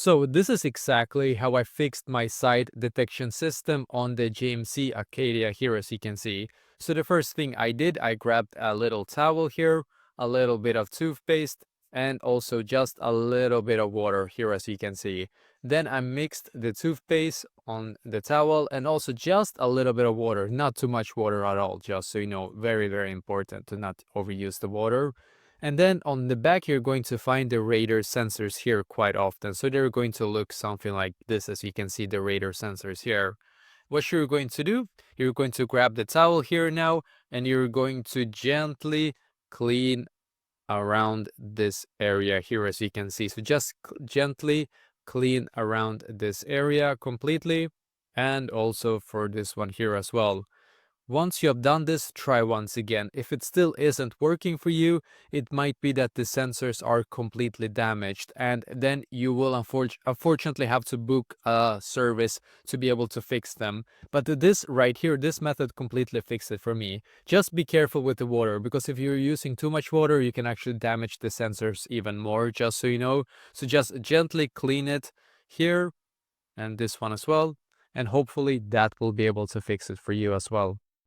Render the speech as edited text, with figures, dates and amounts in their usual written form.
So this is exactly how I fixed my side detection system on the GMC Acadia here, as you can see. So the first thing I did, I grabbed a little towel here, a little bit of toothpaste, and also just a little bit of water here, as you can see. Then I mixed the toothpaste on the towel and also just a little bit of water, not too much water at all, just so you know, very, very important to not overuse the water. And then on the back, you're going to find the radar sensors here quite often. So they're going to look something like this, as you can see the radar sensors here. What you're going to do, you're going to grab the towel here now, and you're going to gently clean around this area here, as you can see. So just gently clean around this area completely, and also for this one here as well. Once you have done this, try once again. If it still isn't working for you, it might be that the sensors are completely damaged, and then you will unfortunately have to book a service to be able to fix them. But this right here, this method completely fixed it for me. Just be careful with the water, because if you're using too much water, you can actually damage the sensors even more, just so you know. So just gently clean it here and this one as well, and hopefully that will be able to fix it for you as well.